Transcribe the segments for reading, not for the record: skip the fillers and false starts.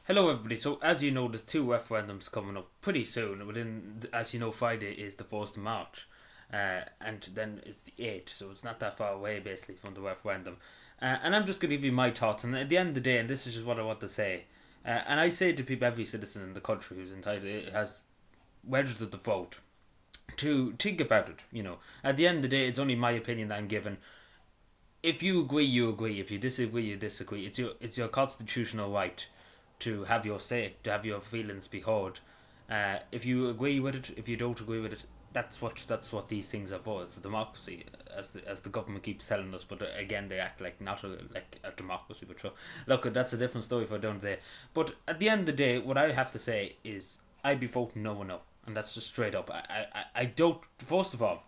Hello, everybody. So, as you know, there's two referendums coming up pretty soon. As you know, Friday is the 1st of March, and then it's the 8th, so it's not that far away, basically, from the referendum. And I'm just going to give you my thoughts, and at the end of the day, and this is just what I want to say, and I say to people, every citizen in the country who's entitled, has registered the vote, to think about it. At the end of the day, it's only my opinion that I'm giving. If you agree, you agree. If you disagree, you disagree. It's your constitutional right to have your say, to have your feelings be heard. If you agree with it, if you don't agree with it, that's what these things are for. It's a democracy, as the government keeps telling us. But again, they act like not like a democracy. But look, that's a different story for down there. But at the end of the day, what I have to say is I'd be voting no or no, and that's just straight up. I don't. First of all,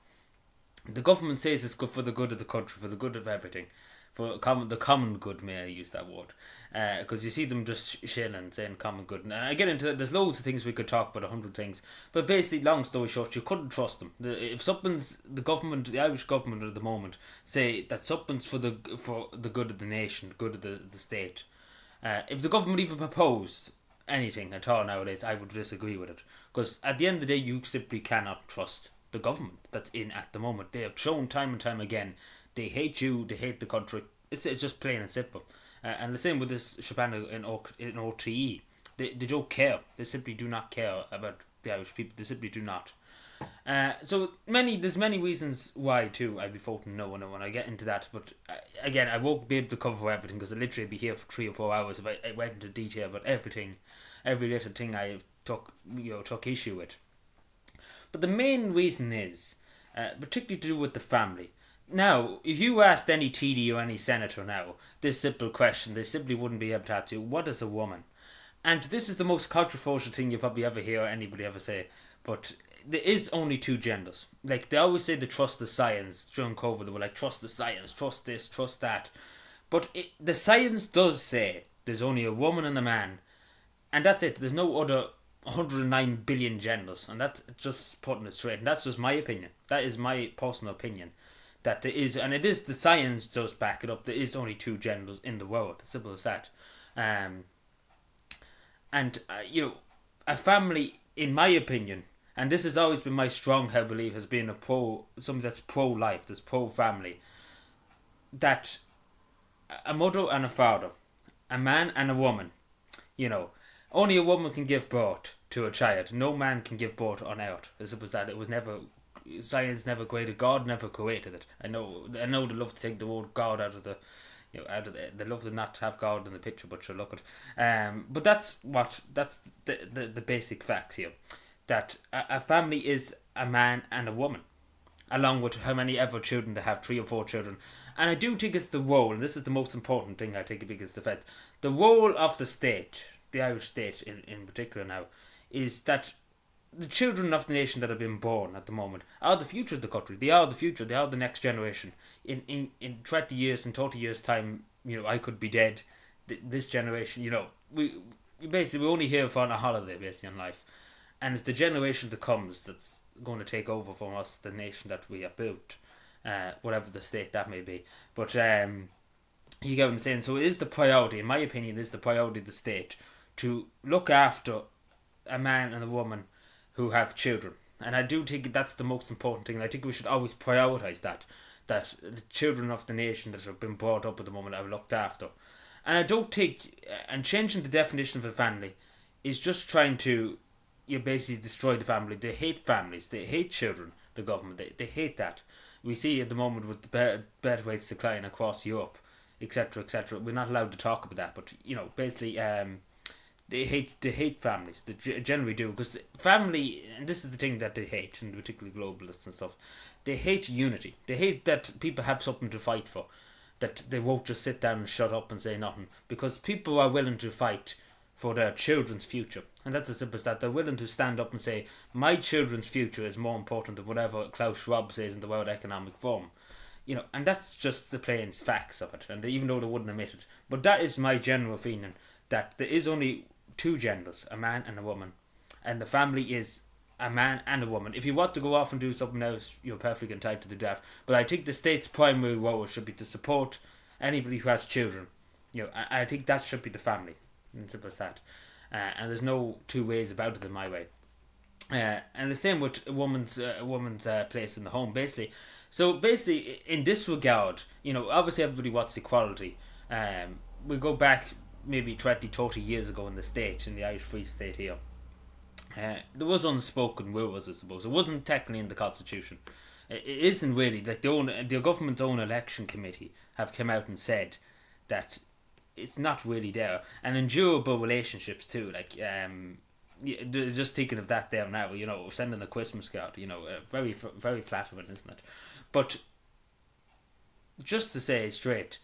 the government says it's good for the good of the country, for the good of everything, for the common good. May I use that word? Because you see them just shilling, saying common good, and I get into it. There's loads of things we could talk about, 100 things, but basically, long story short, you couldn't trust them. If something's the Irish government at the moment say that something's for the good of the nation, the good of the state. If the government even proposed anything at all nowadays, I would disagree with it, because at the end of the day, you simply cannot trust the government that's in at the moment. They have shown time and time again they hate you, they hate the country. It's just plain and simple. And the same with this shebang in OTE. They don't care. They simply do not care about the Irish people. They simply do not. There's many reasons why too I'd be voting no when I get into that. But again, I won't be able to cover everything, because I'd literally be here for 3 or 4 hours if I went into detail about everything, every little thing I took issue with. But the main reason is, particularly to do with the family. Now, if you asked any TD or any senator now this simple question, they simply wouldn't be able to answer you. What is a woman? And this is the most controversial thing you probably ever hear anybody ever say. But there is only two genders. Like, they always say they trust the science. During COVID, they were like, trust the science, trust this, trust that. But the science does say there's only a woman and a man. And that's it. There's no other 109 billion genders. And that's just putting it straight. And that's just my opinion. That is my personal opinion. That there is, and it is, the science does back it up, there is only two genders in the world, as simple as that. A family, in my opinion, and this has always been my strong belief, has been something that's pro-life, that's pro-family, that a mother and a father, a man and a woman, only a woman can give birth to a child. No man can give birth on earth. As simple as that. It was never... Science never created. God never created it. I know they love to take the word God out of the, they love to not have God in the picture, but sure, look at, but that's the basic facts here, that a family is a man and a woman, along with how many ever children they have, 3 or 4 children. And I do think it's the role, and this is the most important thing I think, because the role of the state, the Irish state in particular now, is that the children of the nation that have been born at the moment are the future of the country. They are the future. They are the next generation. In 20 years, in 30 years' time, I could be dead. This generation, we basically, we're only here for on a holiday, basically, in life. And it's the generation that comes that's going to take over from us, the nation that we have built, whatever the state that may be. But you get what I'm saying? So it is the priority, in my opinion, it is the priority of the state to look after a man and a woman who have children. And I do think that's the most important thing. And I think we should always prioritise that the children of the nation that have been brought up at the moment are looked after. And I don't think, and changing the definition of a family is just trying to, basically destroy the family. They hate families, they hate children, the government, they hate that. We see at the moment with the birth rates decline across Europe, etc., etc. We're not allowed to talk about that, but basically, they hate families. They generally do, because family, and this is the thing that they hate, and particularly globalists and stuff. They hate unity. They hate that people have something to fight for, that they won't just sit down and shut up and say nothing, because people are willing to fight for their children's future, and that's as simple as that. They're willing to stand up and say, my children's future is more important than whatever Klaus Schwab says in the World Economic Forum. And that's just the plain facts of it, and even though they wouldn't admit it. But that is my general opinion, that there is only 2 genders, a man and a woman, and the family is a man and a woman. If you want to go off and do something else, you're perfectly entitled to do that. But I think the state's primary role should be to support anybody who has children. I think that should be the family. And simple as that. And there's no two ways about it in my way. And the same with a woman's place in the home, basically. So basically, in this regard, obviously everybody wants equality. We go back maybe 20, 30 years ago in the state, in the Irish Free State here. There was unspoken rules, I suppose. It wasn't technically in the constitution. It isn't really. Like the government's own election committee have come out and said that it's not really there. And endurable relationships too. Like just thinking of that there now. Sending a Christmas card. Very very flattering, isn't it? But just to say it straight,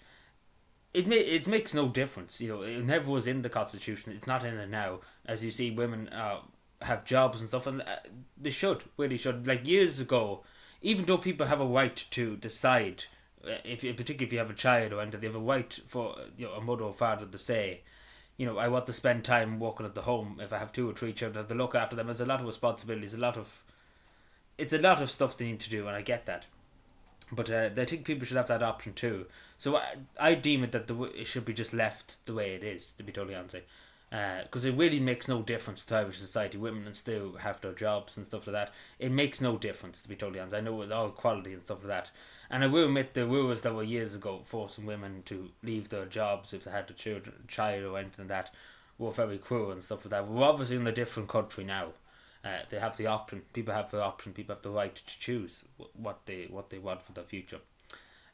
it makes no difference. It never was in the constitution. It's not in it now. As you see, women have jobs and stuff, and they really should. Like years ago, even though people have a right to decide, particularly if you have a child or anything, they have a right for a mother or father to say, I want to spend time working at the home. If I have 2 or 3 children, I have to look after them. There's a lot of responsibilities, it's a lot of stuff they need to do, and I get that. But I think people should have that option too. So I deem it that it should be just left the way it is, to be totally honest. Because it really makes no difference to Irish society. Women still have their jobs and stuff like that. It makes no difference, to be totally honest. I know it's all equality and stuff like that. And I will admit the rules that were years ago forcing women to leave their jobs if they had a child or anything like that were very cruel and stuff like that. We're obviously in a different country now. They have the option. People have the option. People have the right to choose what they want for their future.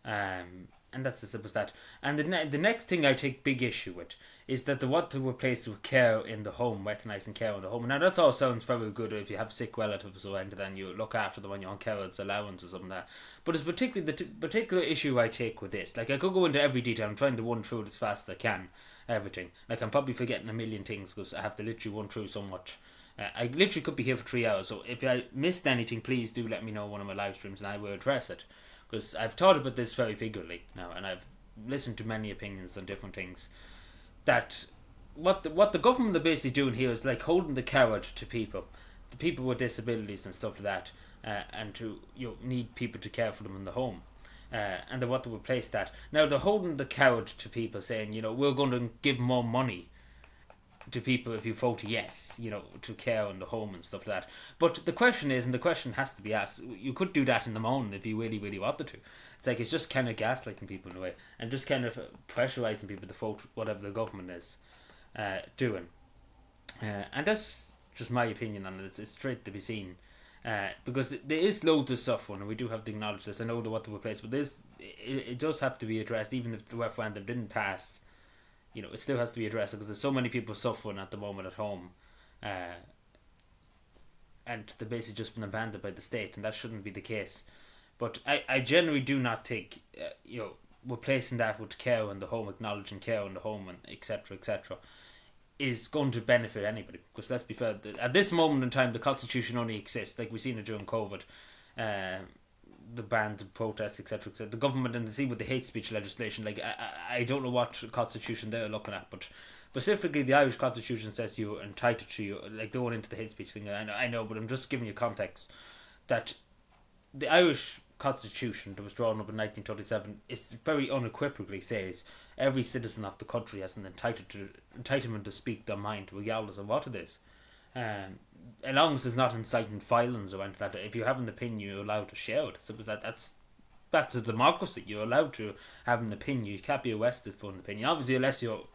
And that's as simple as that. And the next thing I take big issue with is that they want to replace with care in the home, recognising care in the home. Now that all sounds very good if you have sick relatives or anything, then you look after them when you're on carers allowance or something like that. But it's particularly the particular issue I take with this. Like I could go into every detail. I'm trying to run through it as fast as I can. Everything. Like I'm probably forgetting a million things because I have to literally run through so much. I literally could be here for 3 hours. So if I missed anything, please do let me know on one of my live streams and I will address it. Because I've thought about this very figuratively now, and I've listened to many opinions on different things. That what the government are basically doing here is like holding the carrot to people, the people with disabilities and stuff like that, and to need people to care for them in the home, and they want to replace that. Now they're holding the carrot to people, saying we're going to give more money to people if you vote yes, to care in the home and stuff like that. But the question is, and the question has to be asked, you could do that in the morning if you really, really wanted to. It's like, it's just kind of gaslighting people in a way, and just kind of pressurising people to vote whatever the government is doing. And that's just my opinion on it. It's straight to be seen. Because there is loads of suffering, and we do have to acknowledge this. I know what to replace, but it does have to be addressed, even if the referendum didn't pass. It still has to be addressed because there's so many people suffering at the moment at home, and they're basically just been abandoned by the state, and that shouldn't be the case. But I generally do not think replacing that with care in the home, acknowledging care in the home, and etc. is going to benefit anybody. Because let's be fair, at this moment in time, the Constitution only exists, like we've seen it during COVID. The bans and protests, etc. The government, and see with the hate speech legislation, like I don't know what constitution they're looking at, but specifically the Irish Constitution says you're entitled to like going into the hate speech thing. I know, but I'm just giving you context that the Irish Constitution that was drawn up in 1937 is very unequivocally says every citizen of the country has an entitlement to speak their mind regardless of what it is. As long as it's not inciting violence or anything like that, if you have an opinion, you're allowed to share it. So that's a democracy. You're allowed to have an opinion. You can't be arrested for an opinion. Obviously, unless you're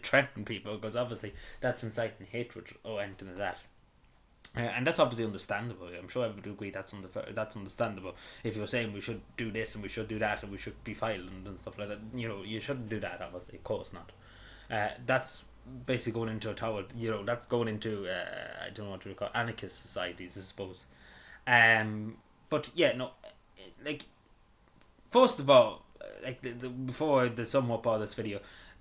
threatening people, because obviously that's inciting hatred or anything like that. And that's obviously understandable. I'm sure everybody would agree that's understandable. If you're saying we should do this and we should do that and we should be violent and stuff like that, you shouldn't do that. Obviously, of course not. That's basically going into a tower, that's going into I don't know what to call anarchist societies, I suppose. But yeah, no, like first of all, like before I sum up all this video,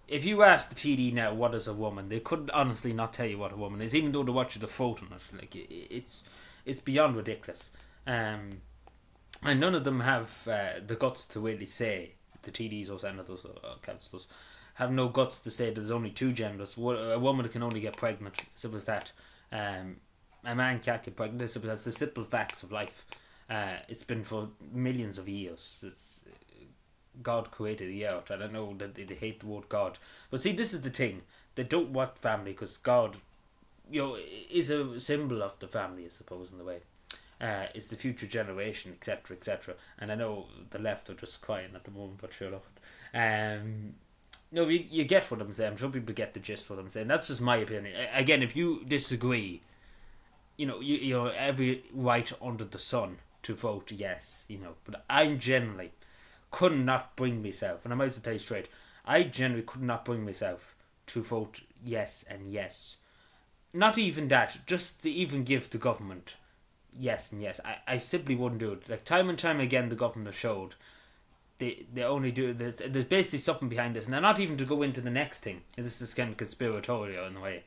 if you ask the TD now what is a woman, they could honestly not tell you what a woman is, even though they watch the vote on it. Like it's beyond ridiculous. And none of them have the guts to really say, the TDs or senators or councillors have no guts to say there's only two genders. A woman can only get pregnant. Simple as that. A man can't get pregnant. Simple as that's the simple facts of life. It's been for millions of years. God created the earth, and I know that they hate the word God. But see, this is the thing. they don't want family because God, is a symbol of the family, I suppose, in the way. Is the future generation, etc., etc. And I know the left are just crying at the moment, but sure enough. No, you get what I'm saying. I'm sure people get the gist of what I'm saying. That's just my opinion. Again, if you disagree, you know every right under the sun to vote yes, But I generally could not bring myself, and I might as well tell you straight, I generally could not bring myself to vote yes and yes. Not even that, just to even give the government yes and yes. I simply wouldn't do it. Like time and time again, the government has showed they only do this. There's basically something behind this, and not even to go into the next thing. This is kind of conspiratorial in a way.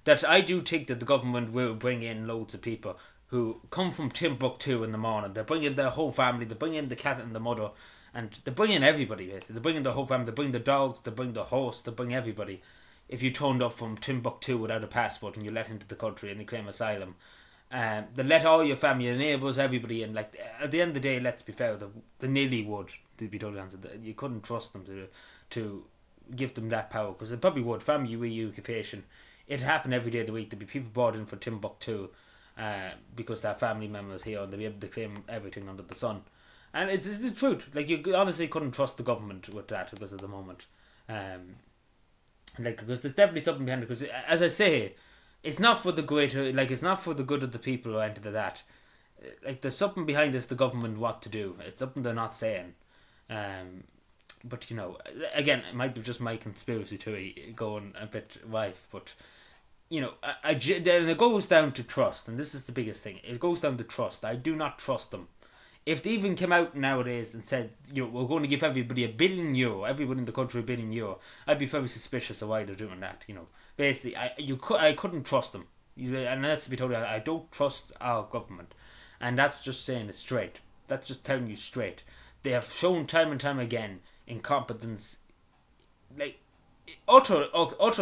That I do think that the government will bring in loads of people who come from Timbuktu in the morning. They bring in their whole family. They bring in the cat and the mother, and they bring in everybody basically. They bring in the whole family. They bring the dogs. They bring the horse. They bring everybody. If you turned up from Timbuktu without a passport and you let into the country and you claim asylum, they let all your family, your neighbours, everybody in. Like at the end of the day, let's be fair, they nearly would. To be totally honest, you couldn't trust them to give them that power because they probably would. Family reunification, it happened every day of the week. There'd be people brought in for Timbuktu because their family members here and they'd be able to claim everything under the sun. And it's the truth. Like you honestly couldn't trust the government with that because at the moment. Because there's definitely something behind it. Because as I say, it's not for the greater, it's not for the good of the people or anything like that. Like there's something behind this, the government what to do. It's something they're not saying. But again, it might be just my conspiracy theory going a bit rife. But and it goes down to trust, and this is the biggest thing. It goes down to trust. I do not trust them. If they even came out nowadays and said, we're going to give everybody €1 billion, everyone in the country €1 billion, I'd be very suspicious of why they're doing that. Basically, I couldn't trust them, and that's to be totally honest, I don't trust our government, and that's just saying it straight. That's just telling you straight. They have shown time and time again incompetence, like utter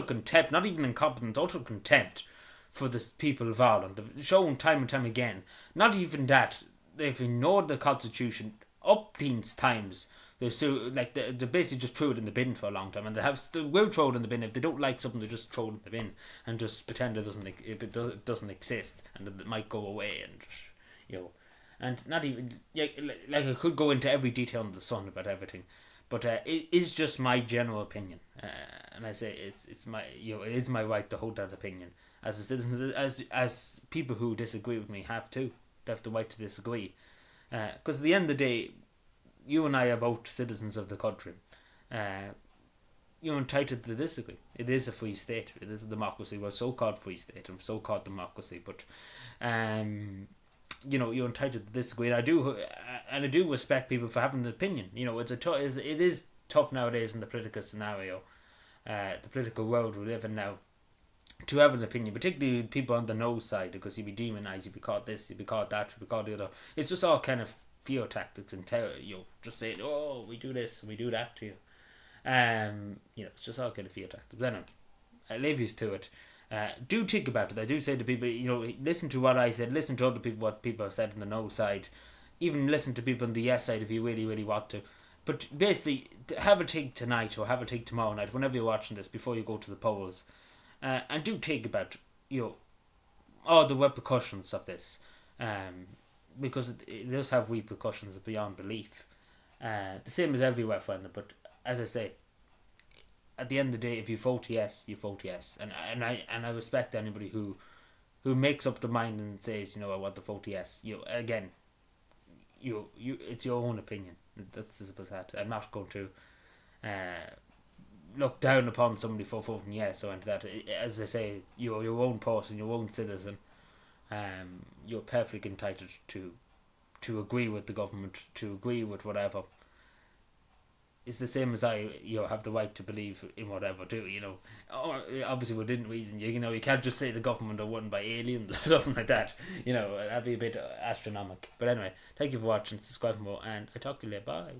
contempt, not even incompetence, utter contempt for the people of Ireland. They've shown time and time again. Not even that. They've ignored the constitution up these times. They basically just threw it in the bin for a long time, and they will throw it in the bin. If they don't like something, they just throw it in the bin and just pretend it doesn't exist, and it might go away, and and not even like I could go into every detail under the sun about everything, but it is just my general opinion, and I say it's my it is my right to hold that opinion as a citizen, as people who disagree with me have too. They have the right to disagree, because at the end of the day, you and I are both citizens of the country. You're entitled to disagree. It is a free state. It is a democracy. We're so-called free state and so-called democracy, but you're entitled to disagree. And I do respect people for having an opinion. It is tough nowadays in the political scenario, the political world we live in now, to have an opinion, particularly people on the no side, because you'd be demonized, you'd be called this, you'd be called that, you'd be called the other. It's just all kind of fear tactics and terror. Just saying, oh, we do this and we do that to you. It's just all kind of fear tactics. Then I leave you to it. Do think about it. I do say to people, listen to what I said, listen to other people, what people have said on the no side, even listen to people on the yes side if you really, really want to. But basically, have a think tonight or have a think tomorrow night, whenever you're watching this, before you go to the polls. And do think about all the repercussions of this, because it does have repercussions beyond belief. The same as every referendum, but as I say, at the end of the day, if you vote yes, you vote yes, and I respect anybody who makes up the mind and says, I want to vote yes. Again, it's your own opinion. That's as simple as that. I'm not going to look down upon somebody for voting yes or anything like that. As I say, you're your own person, your own citizen. You're perfectly entitled to agree with the government, to agree with whatever. It's the same as I have the right to believe in whatever too. Obviously within reason. You can't just say the government are run by aliens or something like that. That'd be a bit astronomical. But anyway, thank you for watching. Subscribe for more, and I talk to you later. Bye.